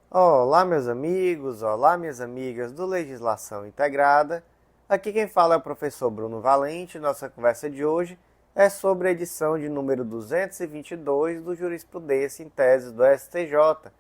Olá, meus amigos, olá, minhas amigas do Legislação Integrada. Aqui quem fala é o professor Bruno Valente. Nossa conversa de hoje é sobre a edição de número 222 do Jurisprudência em Teses do STJ.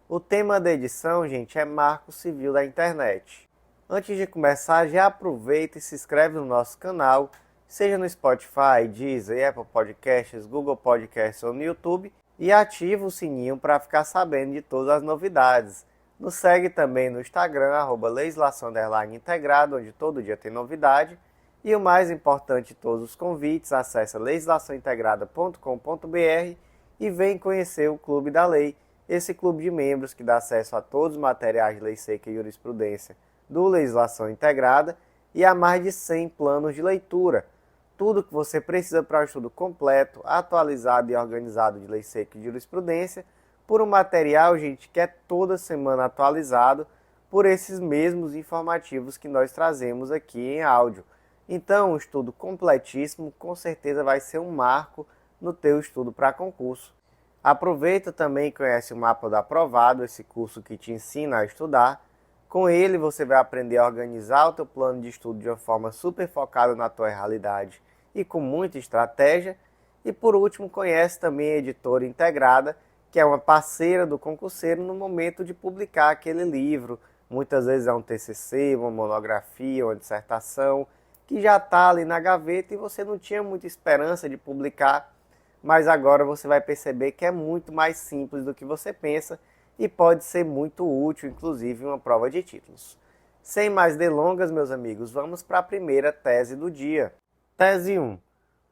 O tema da edição, gente, é Marco Civil da Internet. Antes de começar, já aproveita e se inscreve no nosso canal, seja no Spotify, Deezer, Apple Podcasts, Google Podcasts ou no YouTube, e ativa o sininho para ficar sabendo de todas as novidades. Nos segue também no Instagram, @legislação_integrado, onde todo dia tem novidade. E o mais importante de todos os convites, acesse legislaçãointegrada.com.br e vem conhecer o Clube da Lei, esse clube de membros que dá acesso a todos os materiais de lei seca e jurisprudência do Legislação Integrada e a mais de 100 planos de leitura. Tudo que você precisa para o estudo completo, atualizado e organizado de lei seca e jurisprudência, por um material, gente, que é toda semana atualizado por esses mesmos informativos que nós trazemos aqui em áudio. Então, um estudo completíssimo, com certeza vai ser um marco no teu estudo para concurso. Aproveita também e conhece o Mapa do Aprovado, esse curso que te ensina a estudar. Com ele você vai aprender a organizar o teu plano de estudo de uma forma super focada na tua realidade e com muita estratégia. E por último, conhece também a Editora Integrada, que é uma parceira do concurseiro no momento de publicar aquele livro. Muitas vezes é um TCC, uma monografia, uma dissertação, que já está ali na gaveta e você não tinha muita esperança de publicar, mas agora você vai perceber que é muito mais simples do que você pensa e pode ser muito útil, inclusive, em uma prova de títulos. Sem mais delongas, meus amigos, vamos para a primeira tese do dia. Tese 1.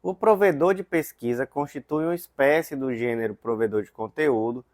O provedor de pesquisa constitui uma espécie do gênero provedor de conteúdo,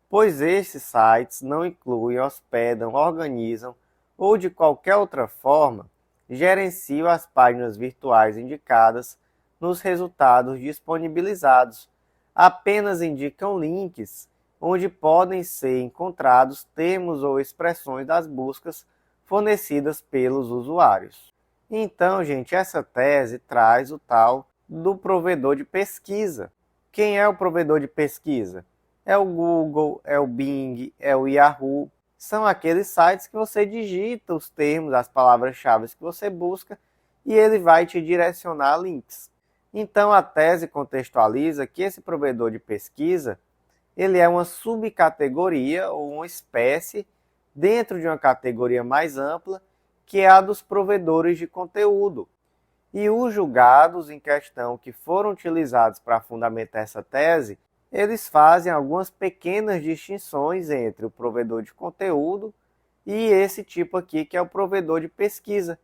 pois estes sites não incluem, hospedam, organizam ou de qualquer outra forma gerenciam as páginas virtuais indicadas nos resultados disponibilizados. Apenas indicam links onde podem ser encontrados termos ou expressões das buscas fornecidas pelos usuários. Então, gente, essa tese traz o tal do provedor de pesquisa. Quem é o provedor de pesquisa? É o Google, é o Bing, é o Yahoo. São aqueles sites que você digita os termos, as palavras-chave que você busca e ele vai te direcionar a links. Então a tese contextualiza que esse provedor de pesquisa ele é uma subcategoria ou uma espécie dentro de uma categoria mais ampla que é a dos provedores de conteúdo. E os julgados em questão que foram utilizados para fundamentar essa tese, eles fazem algumas pequenas distinções entre o provedor de conteúdo e esse tipo aqui que é o provedor de pesquisa.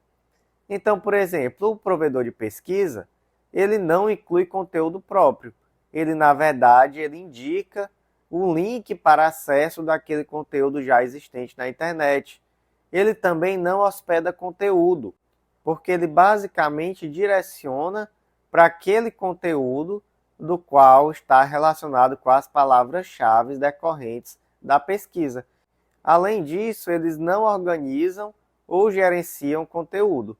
Então, por exemplo, o provedor de pesquisa, ele não inclui conteúdo próprio. Ele, na verdade, ele indica o link para acesso daquele conteúdo já existente na internet. Ele também não hospeda conteúdo, porque ele basicamente direciona para aquele conteúdo do qual está relacionado com as palavras-chave decorrentes da pesquisa. Além disso, eles não organizam ou gerenciam conteúdo.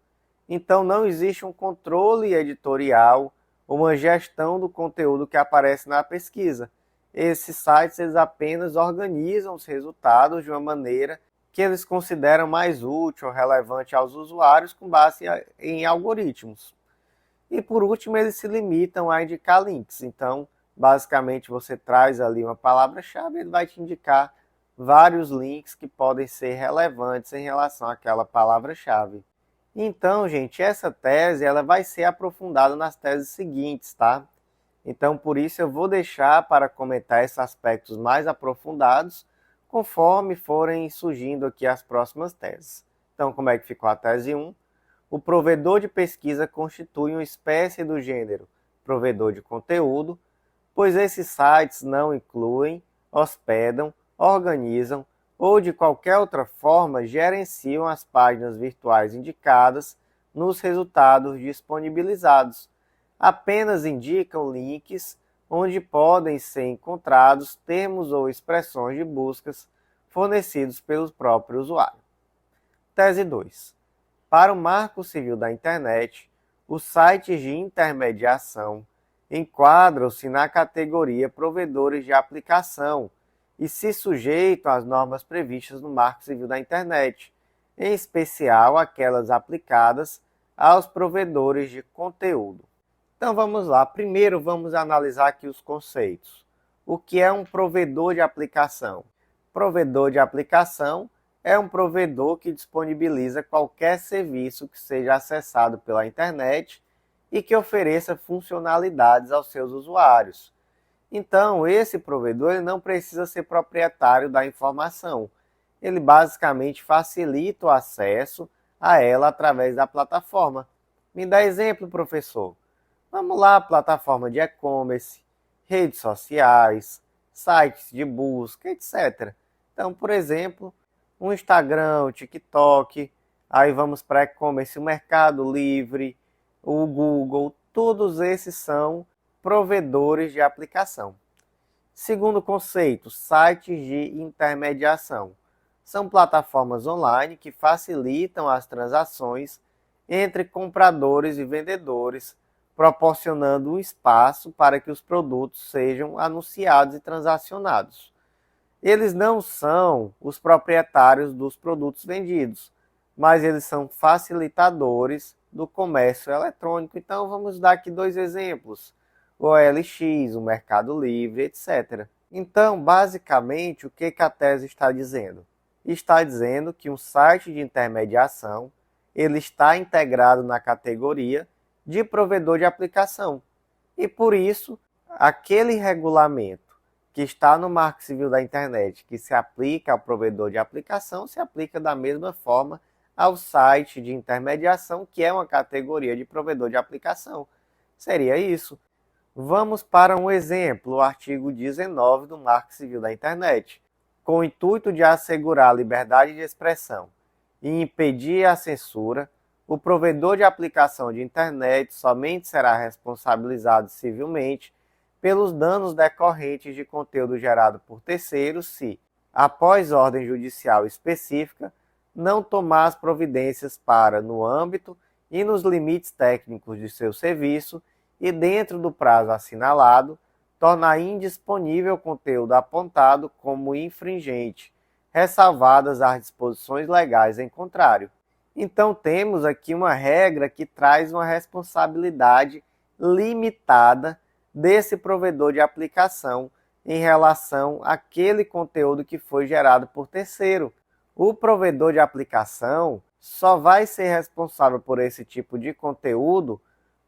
Então, não existe um controle editorial ou uma gestão do conteúdo que aparece na pesquisa. Esses sites eles apenas organizam os resultados de uma maneira que eles consideram mais útil ou relevante aos usuários com base em algoritmos. E por último, eles se limitam a indicar links. Então, basicamente, você traz ali uma palavra-chave e ele vai te indicar vários links que podem ser relevantes em relação àquela palavra-chave. Então, gente, essa tese ela vai ser aprofundada nas teses seguintes, tá? Então, por isso, eu vou deixar para comentar esses aspectos mais aprofundados conforme forem surgindo aqui as próximas teses. Então, como é que ficou a tese 1? O provedor de pesquisa constitui uma espécie do gênero provedor de conteúdo, pois esses sites não incluem, hospedam, organizam ou de qualquer outra forma gerenciam as páginas virtuais indicadas nos resultados disponibilizados. Apenas indicam links onde podem ser encontrados termos ou expressões de buscas fornecidos pelo próprio usuário. Tese 2. Para o Marco Civil da Internet, os sites de intermediação enquadram-se na categoria provedores de aplicação e se sujeitam às normas previstas no Marco Civil da Internet, em especial aquelas aplicadas aos provedores de conteúdo. Então vamos lá, primeiro vamos analisar aqui os conceitos. O que é um provedor de aplicação? Provedor de aplicação é um provedor que disponibiliza qualquer serviço que seja acessado pela internet e que ofereça funcionalidades aos seus usuários. Então, esse provedor ele não precisa ser proprietário da informação. Ele basicamente facilita o acesso a ela através da plataforma. Me dá exemplo, professor. Vamos lá, plataforma de e-commerce, redes sociais, sites de busca, etc. Então, por exemplo, o Instagram, o TikTok, aí vamos para e-commerce, o Mercado Livre, o Google, todos esses são provedores de aplicação. Segundo conceito, sites de intermediação. São plataformas online que facilitam as transações entre compradores e vendedores, proporcionando um espaço para que os produtos sejam anunciados e transacionados. Eles não são os proprietários dos produtos vendidos, mas eles são facilitadores do comércio eletrônico. Então vamos dar aqui dois exemplos, o OLX, o Mercado Livre, etc. Então, basicamente, o que a tese está dizendo? Está dizendo que um site de intermediação ele está integrado na categoria de provedor de aplicação. E por isso, aquele regulamento que está no Marco Civil da Internet, que se aplica ao provedor de aplicação, se aplica da mesma forma ao site de intermediação, que é uma categoria de provedor de aplicação. Seria isso. Vamos para um exemplo, o artigo 19 do Marco Civil da Internet. Com o intuito de assegurar a liberdade de expressão e impedir a censura, o provedor de aplicação de internet somente será responsabilizado civilmente pelos danos decorrentes de conteúdo gerado por terceiros se, após ordem judicial específica, não tomar as providências para, no âmbito e nos limites técnicos de seu serviço e dentro do prazo assinalado, tornar indisponível o conteúdo apontado como infringente, ressalvadas as disposições legais em contrário. Então temos aqui uma regra que traz uma responsabilidade limitada desse provedor de aplicação em relação àquele conteúdo que foi gerado por terceiro. O provedor de aplicação só vai ser responsável por esse tipo de conteúdo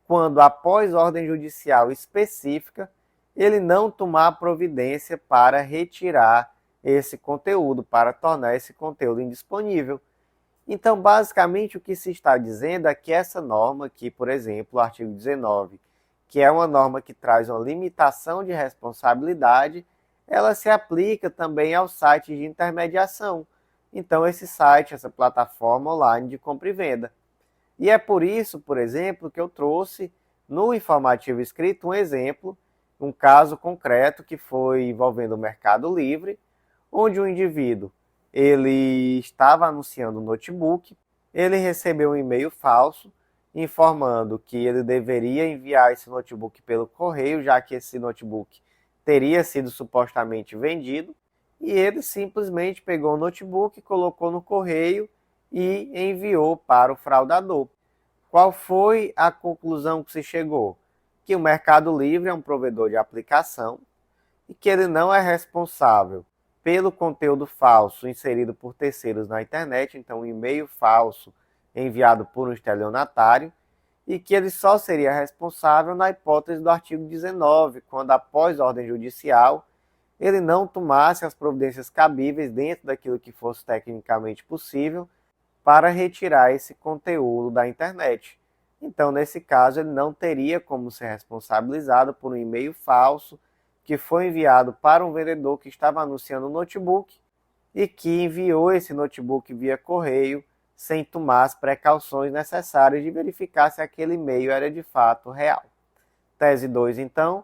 quando, após ordem judicial específica, ele não tomar providência para retirar esse conteúdo, para tornar esse conteúdo indisponível. Então, basicamente, o que se está dizendo é que essa norma aqui, por exemplo, o artigo 19, que é uma norma que traz uma limitação de responsabilidade, ela se aplica também aos sites de intermediação. Então, esse site, essa plataforma online de compra e venda. E é por isso, por exemplo, que eu trouxe no informativo escrito um exemplo, um caso concreto que foi envolvendo o Mercado Livre, onde o indivíduo ele estava anunciando um notebook, ele recebeu um e-mail falso informando que ele deveria enviar esse notebook pelo correio, já que esse notebook teria sido supostamente vendido, e ele simplesmente pegou o notebook, colocou no correio e enviou para o fraudador. Qual foi a conclusão que se chegou? Que o Mercado Livre é um provedor de aplicação e que ele não é responsável pelo conteúdo falso inserido por terceiros na internet, então um e-mail falso enviado por um estelionatário, e que ele só seria responsável na hipótese do artigo 19, quando após ordem judicial ele não tomasse as providências cabíveis dentro daquilo que fosse tecnicamente possível para retirar esse conteúdo da internet. Então, nesse caso, ele não teria como ser responsabilizado por um e-mail falso que foi enviado para um vendedor que estava anunciando um notebook e que enviou esse notebook via correio sem tomar as precauções necessárias de verificar se aquele e-mail era de fato real. Tese 2, então,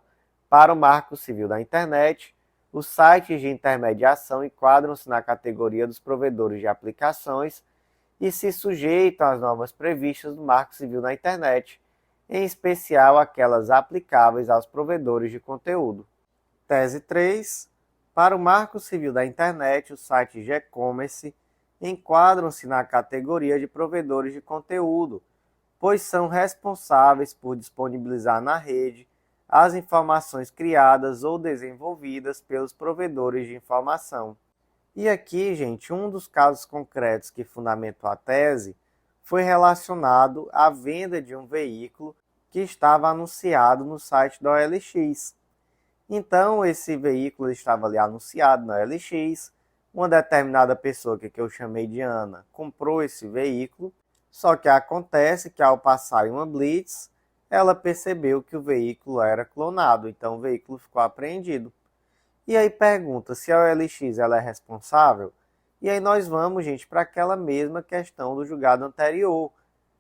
para o Marco Civil da Internet, os sites de intermediação enquadram-se na categoria dos provedores de aplicações e se sujeitam às normas previstas no Marco Civil da Internet, em especial aquelas aplicáveis aos provedores de conteúdo. Tese 3. Para o Marco Civil da Internet, os sites de e-commerce enquadram-se na categoria de provedores de conteúdo, pois são responsáveis por disponibilizar na rede as informações criadas ou desenvolvidas pelos provedores de informação. E aqui, gente, um dos casos concretos que fundamentou a tese foi relacionado à venda de um veículo que estava anunciado no site da OLX. Então, esse veículo estava ali anunciado na OLX, uma determinada pessoa, que eu chamei de Ana, comprou esse veículo, só que acontece que ao passar em uma blitz, ela percebeu que o veículo era clonado, então o veículo ficou apreendido. E aí pergunta se a OLX ela é responsável, e aí nós vamos, gente, para aquela mesma questão do julgado anterior.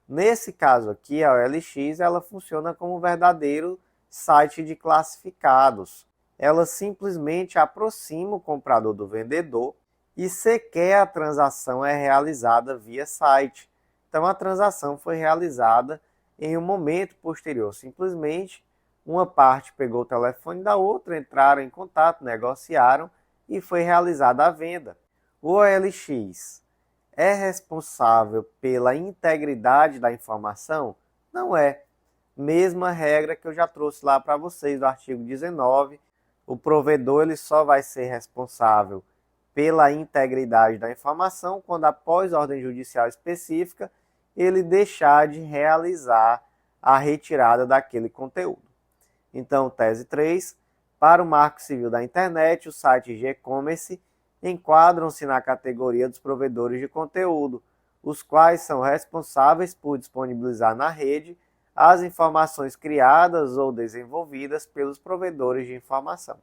Nesse caso aqui, a OLX ela funciona como um verdadeiro site de classificados. Ela simplesmente aproxima o comprador do vendedor e sequer a transação é realizada via site. Então a transação foi realizada em um momento posterior. Simplesmente uma parte pegou o telefone da outra, entraram em contato, negociaram e foi realizada a venda. O OLX é responsável pela integridade da informação? Não é. Mesma regra que eu já trouxe lá para vocês do artigo 19. O provedor ele só vai ser responsável pela integridade da informação quando, após ordem judicial específica, ele deixar de realizar a retirada daquele conteúdo. Então, tese 3. Para o Marco Civil da Internet, os sites de e-commerce enquadram-se na categoria dos provedores de conteúdo, os quais são responsáveis por disponibilizar na rede as informações criadas ou desenvolvidas pelos provedores de informação.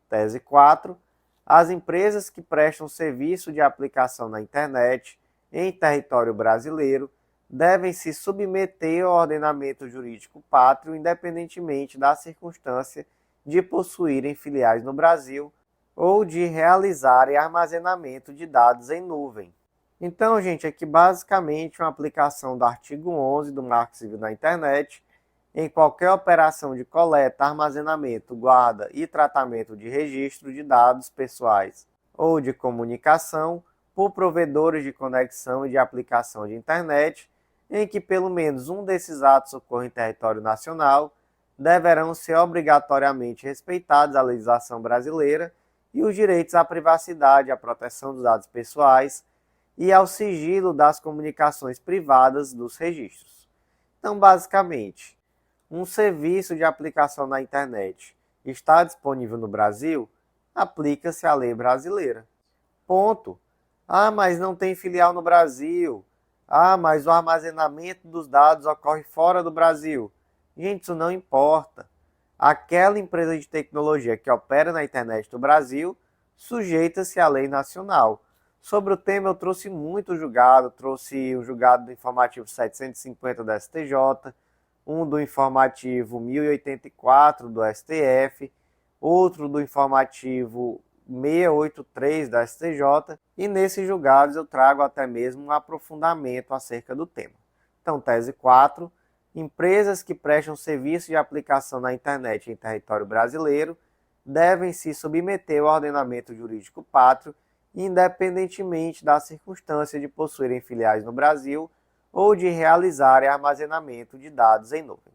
Tese 4. As empresas que prestam serviço de aplicação na internet em território brasileiro devem se submeter ao ordenamento jurídico pátrio, independentemente da circunstância de possuírem filiais no Brasil ou de realizarem armazenamento de dados em nuvem. Então, gente, aqui basicamente uma aplicação do artigo 11 do Marco Civil da Internet em qualquer operação de coleta, armazenamento, guarda e tratamento de registro de dados pessoais ou de comunicação por provedores de conexão e de aplicação de internet, em que pelo menos um desses atos ocorra em território nacional, deverão ser obrigatoriamente respeitados a legislação brasileira e os direitos à privacidade, à proteção dos dados pessoais e ao sigilo das comunicações privadas dos registros. Então, basicamente, um serviço de aplicação na internet está disponível no Brasil, aplica-se a lei brasileira. Ponto. Ah, mas não tem filial no Brasil. Ah, mas o armazenamento dos dados ocorre fora do Brasil. Gente, isso não importa. Aquela empresa de tecnologia que opera na internet do Brasil sujeita-se à lei nacional. Sobre o tema eu trouxe muito julgado, trouxe o julgado do informativo 750 do STJ, um do informativo 1084 do STF, outro do informativo 683 da STJ, e nesses julgados eu trago até mesmo um aprofundamento acerca do tema. Então, tese 4, empresas que prestam serviço de aplicação na internet em território brasileiro devem se submeter ao ordenamento jurídico pátrio, independentemente da circunstância de possuírem filiais no Brasil ou de realizarem armazenamento de dados em nuvem.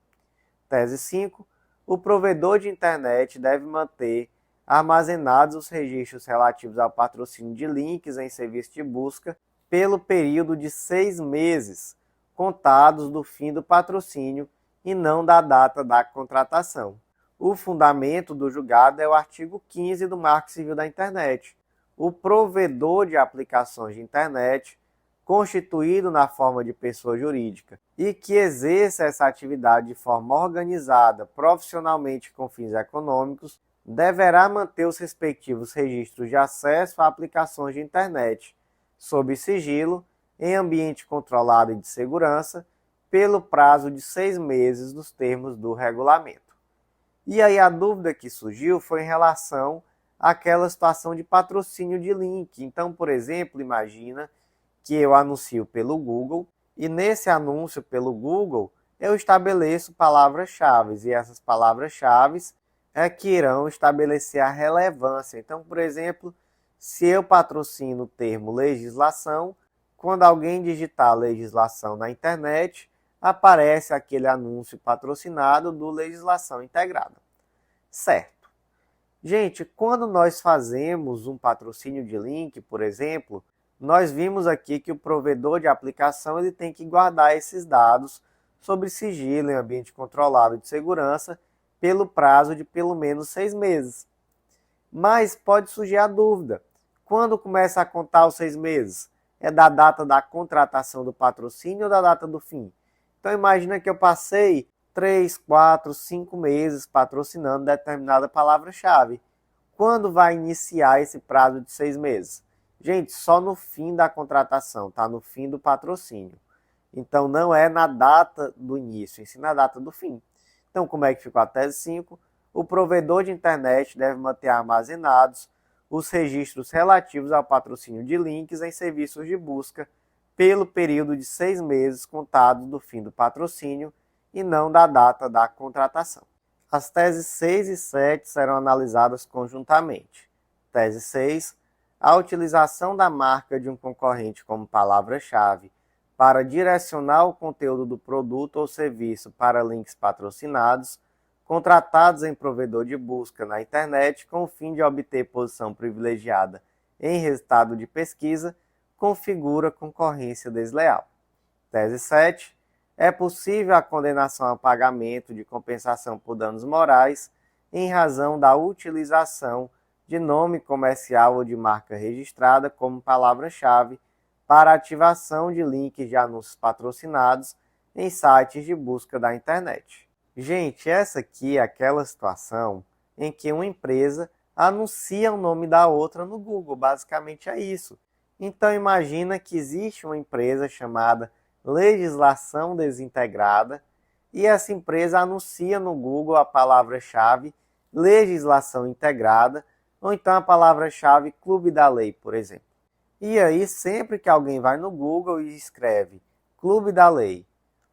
Tese 5. O provedor de internet deve manter armazenados os registros relativos ao patrocínio de links em serviço de busca pelo período de 6 meses, contados do fim do patrocínio e não da data da contratação. O fundamento do julgado é o artigo 15 do Marco Civil da Internet. O provedor de aplicações de internet, constituído na forma de pessoa jurídica e que exerça essa atividade de forma organizada, profissionalmente com fins econômicos, deverá manter os respectivos registros de acesso a aplicações de internet, sob sigilo, em ambiente controlado e de segurança, pelo prazo de 6 meses nos termos do regulamento. E aí a dúvida que surgiu foi em relação àquela situação de patrocínio de link. Então, por exemplo, imagina que eu anuncio pelo Google e nesse anúncio pelo Google eu estabeleço palavras-chave e essas palavras-chave é que irão estabelecer a relevância. Então, por exemplo, se eu patrocino o termo legislação, quando alguém digitar legislação na internet, aparece aquele anúncio patrocinado do Legislação Integrada. Certo. Gente, quando nós fazemos um patrocínio de link, por exemplo, nós vimos aqui que o provedor de aplicação ele tem que guardar esses dados sobre sigilo em ambiente controlado de segurança pelo prazo de pelo menos 6 meses. Mas pode surgir a dúvida. Quando começa a contar os 6 meses? É da data da contratação do patrocínio ou da data do fim? Então imagina que eu passei 3, 4, 5 meses patrocinando determinada palavra-chave. Quando vai iniciar esse prazo de 6 meses? Gente, só no fim da contratação, tá? No fim do patrocínio. Então não é na data do início, e sim na data do fim. Então como é que ficou a tese 5? O provedor de internet deve manter armazenados os registros relativos ao patrocínio de links em serviços de busca pelo período de 6 meses contados do fim do patrocínio e não da data da contratação. As teses 6 e 7 serão analisadas conjuntamente. Tese 6. A utilização da marca de um concorrente como palavra-chave para direcionar o conteúdo do produto ou serviço para links patrocinados contratados em provedor de busca na internet com o fim de obter posição privilegiada em resultado de pesquisa, configura concorrência desleal. Tese 7. É possível a condenação a pagamento de compensação por danos morais em razão da utilização de nome comercial ou de marca registrada como palavra-chave para ativação de links de anúncios patrocinados em sites de busca da internet. Gente, essa aqui é aquela situação em que uma empresa anuncia o nome da outra no Google, basicamente é isso. Então imagina que existe uma empresa chamada Legislação Desintegrada e essa empresa anuncia no Google a palavra-chave Legislação Integrada ou então a palavra-chave Clube da Lei, por exemplo. E aí sempre que alguém vai no Google e escreve Clube da Lei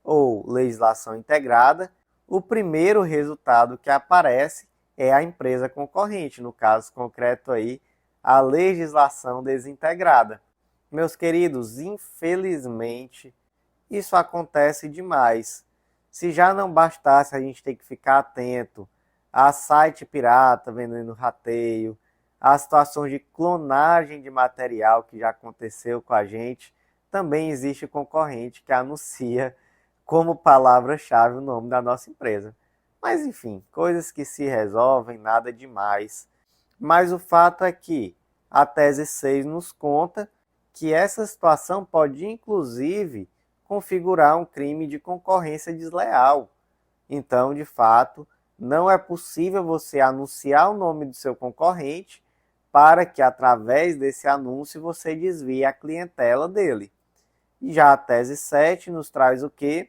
ou Legislação Integrada, o primeiro resultado que aparece é a empresa concorrente, no caso concreto aí, a Legislação Desintegrada. Meus queridos, infelizmente, isso acontece demais. Se já não bastasse a gente ter que ficar atento a site pirata vendendo rateio, a situações de clonagem de material que já aconteceu com a gente, também existe concorrente que anuncia como palavra-chave o nome da nossa empresa. Mas enfim, coisas que se resolvem, nada demais. Mas o fato é que a tese 6 nos conta que essa situação pode inclusive configurar um crime de concorrência desleal. Então, de fato, não é possível você anunciar o nome do seu concorrente para que através desse anúncio você desvie a clientela dele. E já a tese 7 nos traz o quê?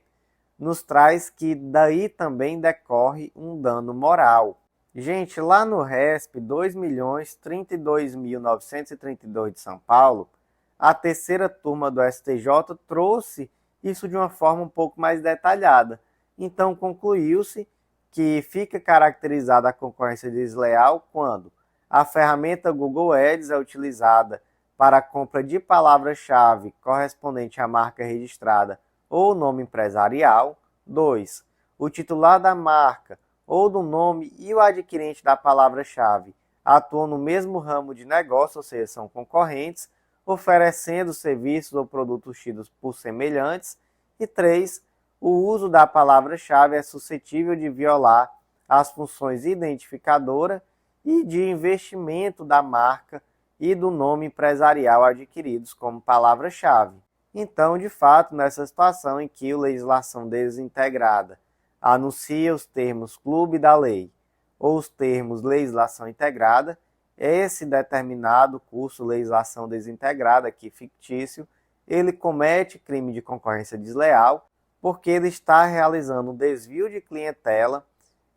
Nos traz que daí também decorre um dano moral. Gente, lá no RESP 2.032.932 de São Paulo, a terceira turma do STJ trouxe isso de uma forma um pouco mais detalhada. Então concluiu-se que fica caracterizada a concorrência desleal quando a ferramenta Google Ads é utilizada para a compra de palavra-chave correspondente à marca registrada ou nome empresarial. 2. O titular da marca ou do nome e o adquirente da palavra-chave atuam no mesmo ramo de negócio, ou seja, são concorrentes, oferecendo serviços ou produtos tidos por semelhantes. E 3. O uso da palavra-chave é suscetível de violar as funções identificadora e de investimento da marca e do nome empresarial adquiridos como palavra-chave. Então, de fato, nessa situação em que a legislação desintegrada anuncia os termos Clube da Lei ou os termos Legislação Integrada, esse determinado curso Legislação Desintegrada, aqui fictício, ele comete crime de concorrência desleal porque ele está realizando um desvio de clientela,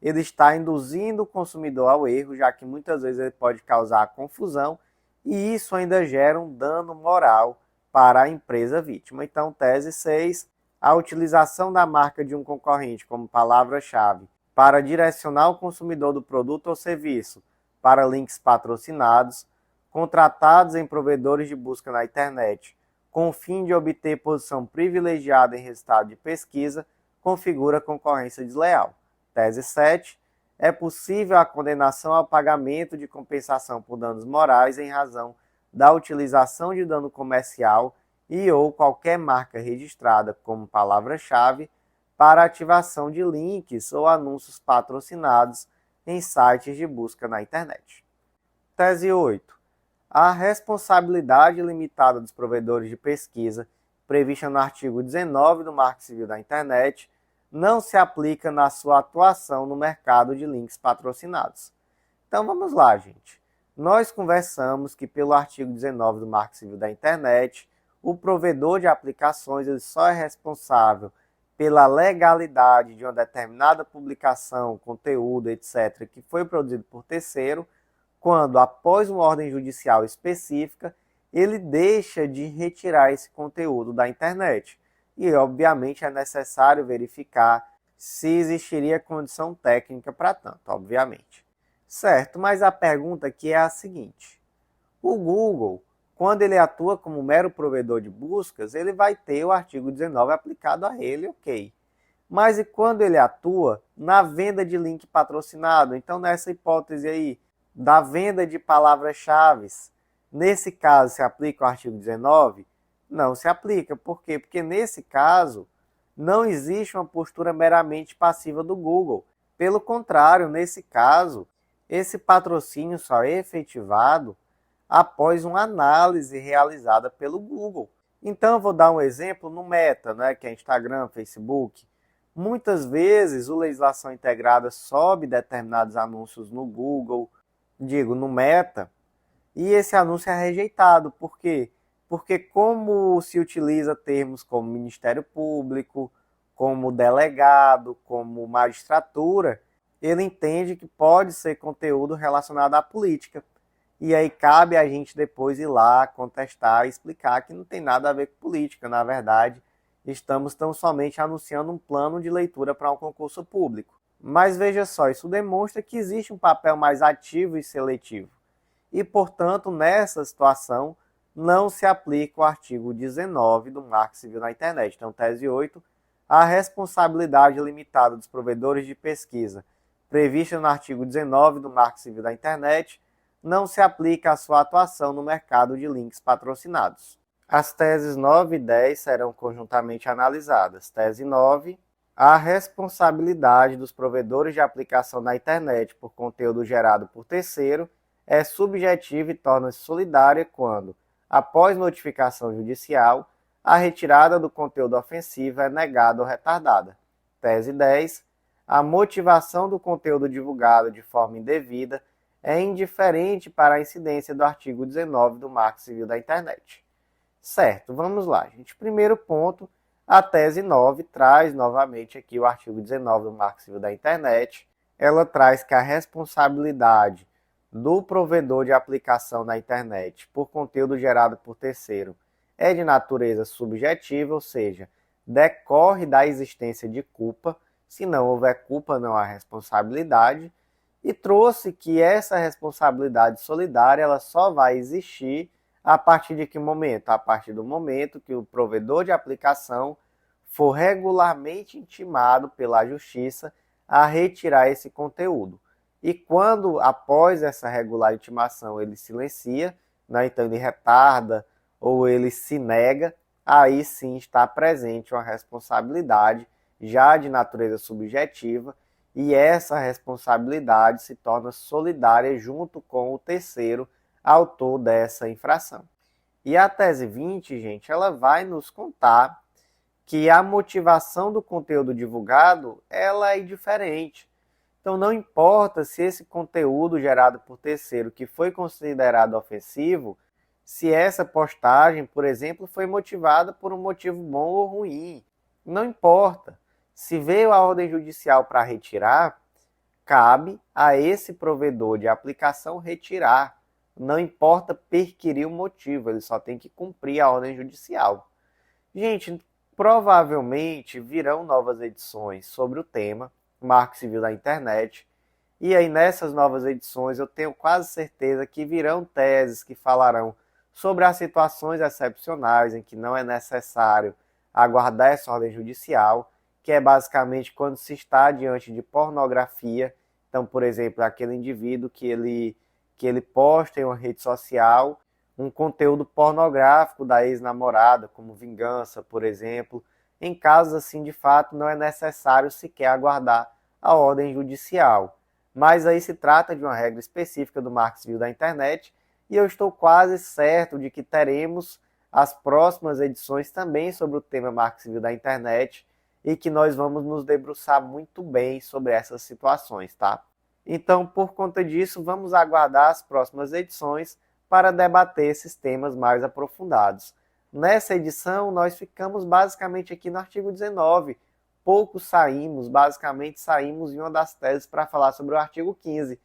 ele está induzindo o consumidor ao erro, já que muitas vezes ele pode causar confusão e isso ainda gera um dano moral para a empresa vítima. Então, tese 6, a utilização da marca de um concorrente como palavra-chave para direcionar o consumidor do produto ou serviço para links patrocinados, contratados em provedores de busca na internet, com o fim de obter posição privilegiada em resultado de pesquisa, configura concorrência desleal. Tese 7. É possível a condenação ao pagamento de compensação por danos morais em razão da utilização de dano comercial e ou qualquer marca registrada como palavra-chave para ativação de links ou anúncios patrocinados em sites de busca na internet. Tese 8. A responsabilidade limitada dos provedores de pesquisa, prevista no artigo 19 do Marco Civil da Internet, não se aplica na sua atuação no mercado de links patrocinados. Então vamos lá, gente. Nós conversamos que pelo artigo 19 do Marco Civil da Internet, o provedor de aplicações ele só é responsável pela legalidade de uma determinada publicação, conteúdo, etc., que foi produzido por terceiro, quando, após uma ordem judicial específica, ele deixa de retirar esse conteúdo da internet. E, obviamente, é necessário verificar se existiria condição técnica para tanto, obviamente. Certo, mas a pergunta aqui é a seguinte. O Google, quando ele atua como mero provedor de buscas, ele vai ter o artigo 19 aplicado a ele, ok. Mas e quando ele atua na venda de link patrocinado? Então, nessa hipótese aí, da venda de palavras-chave, nesse caso se aplica o artigo 19? Não se aplica. Por quê? Porque nesse caso não existe uma postura meramente passiva do Google. Pelo contrário, nesse caso, esse patrocínio só é efetivado após uma análise realizada pelo Google. Então, eu vou dar um exemplo no Meta, né, que é Instagram, Facebook. Muitas vezes, a legislação integrada sobe determinados anúncios no Google, no Meta, e esse anúncio é rejeitado. Por quê? Porque como se utiliza termos como Ministério Público, como delegado, como magistratura, ele entende que pode ser conteúdo relacionado à política. E aí cabe a gente depois ir lá contestar e explicar que não tem nada a ver com política. Na verdade, estamos tão somente anunciando um plano de leitura para um concurso público. Mas veja só, isso demonstra que existe um papel mais ativo e seletivo. E, portanto, nessa situação, não se aplica o artigo 19 do Marco Civil na Internet. Então, tese 8, a responsabilidade limitada dos provedores de pesquisa, prevista no artigo 19 do Marco Civil da Internet, não se aplica à sua atuação no mercado de links patrocinados. As teses 9 e 10 serão conjuntamente analisadas. Tese 9, a responsabilidade dos provedores de aplicação na internet por conteúdo gerado por terceiro é subjetiva e torna-se solidária quando, após notificação judicial, a retirada do conteúdo ofensivo é negada ou retardada. Tese 10, a motivação do conteúdo divulgado de forma indevida é indiferente para a incidência do artigo 19 do Marco Civil da Internet. Certo, vamos lá, gente. Primeiro ponto, a tese 9 traz novamente aqui o artigo 19 do Marco Civil da Internet. Ela traz que a responsabilidade do provedor de aplicação na internet por conteúdo gerado por terceiro é de natureza subjetiva, ou seja, decorre da existência de culpa. Se não houver culpa, não há responsabilidade. E trouxe que essa responsabilidade solidária ela só vai existir a partir de que momento? A partir do momento que o provedor de aplicação for regularmente intimado pela Justiça a retirar esse conteúdo. E quando, após essa regular intimação, ele silencia, né, então ele retarda ou ele se nega, aí sim está presente uma responsabilidade já de natureza subjetiva, e essa responsabilidade se torna solidária junto com o terceiro autor dessa infração. E a tese 20, gente, ela vai nos contar que a motivação do conteúdo divulgado ela é diferente. Então não importa se esse conteúdo gerado por terceiro que foi considerado ofensivo, se essa postagem, por exemplo, foi motivada por um motivo bom ou ruim. Não importa. Se veio a ordem judicial para retirar, cabe a esse provedor de aplicação retirar. Não importa perquirir o motivo, ele só tem que cumprir a ordem judicial. Gente, provavelmente virão novas edições sobre o tema. Marco Civil da Internet. E aí nessas novas edições eu tenho quase certeza que virão teses que falarão sobre as situações excepcionais em que não é necessário aguardar essa ordem judicial, que é basicamente quando se está diante de pornografia. Então, por exemplo, aquele indivíduo que ele posta em uma rede social um conteúdo pornográfico da ex-namorada, como vingança, por exemplo. Em casos assim, de fato, não é necessário sequer aguardar a ordem judicial. Mas aí se trata de uma regra específica do Marco Civil da Internet, e eu estou quase certo de que teremos as próximas edições também sobre o tema Marco Civil da Internet, e que nós vamos nos debruçar muito bem sobre essas situações, tá? Então, por conta disso, vamos aguardar as próximas edições para debater esses temas mais aprofundados. Nessa edição, nós ficamos basicamente aqui no artigo 19. Pouco saímos, basicamente saímos em uma das teses para falar sobre o artigo 15.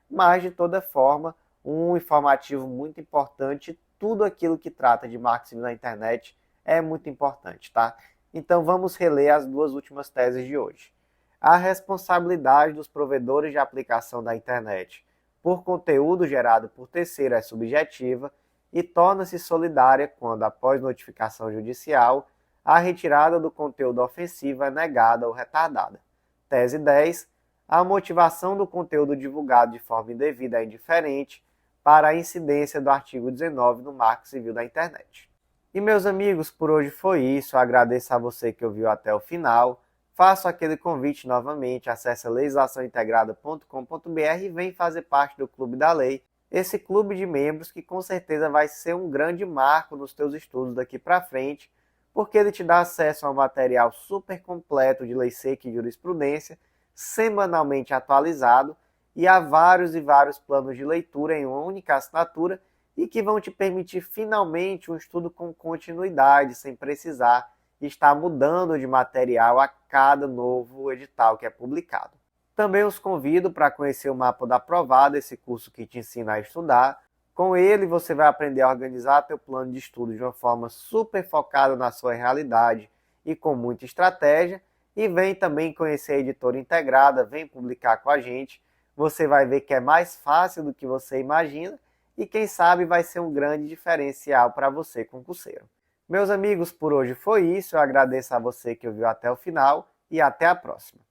Mas, de toda forma, um informativo muito importante, tudo aquilo que trata de Marco Civil na internet é muito importante, tá? Então vamos reler as duas últimas teses de hoje. A responsabilidade dos provedores de aplicação da internet por conteúdo gerado por terceiro é subjetiva e torna-se solidária quando, após notificação judicial, a retirada do conteúdo ofensivo é negada ou retardada. Tese 10. A motivação do conteúdo divulgado de forma indevida é indiferente para a incidência do artigo 19 no Marco Civil da Internet. E meus amigos, por hoje foi isso. Eu agradeço a você que ouviu até o final. Faço aquele convite novamente, acesse legislaçãointegrada.com.br e vem fazer parte do Clube da Lei, esse clube de membros que com certeza vai ser um grande marco nos teus estudos daqui para frente, porque ele te dá acesso a um material super completo de lei seca e jurisprudência, semanalmente atualizado, e há vários e vários planos de leitura em uma única assinatura e que vão te permitir finalmente um estudo com continuidade, sem precisar estar mudando de material a cada novo edital que é publicado. Também os convido para conhecer o Mapa da Aprovada, esse curso que te ensina a estudar. Com ele você vai aprender a organizar teu plano de estudo de uma forma super focada na sua realidade e com muita estratégia. E vem também conhecer a Editora Integrada, vem publicar com a gente. Você vai ver que é mais fácil do que você imagina e quem sabe vai ser um grande diferencial para você, concurseiro. Meus amigos, por hoje foi isso. Eu agradeço a você que ouviu até o final e até a próxima.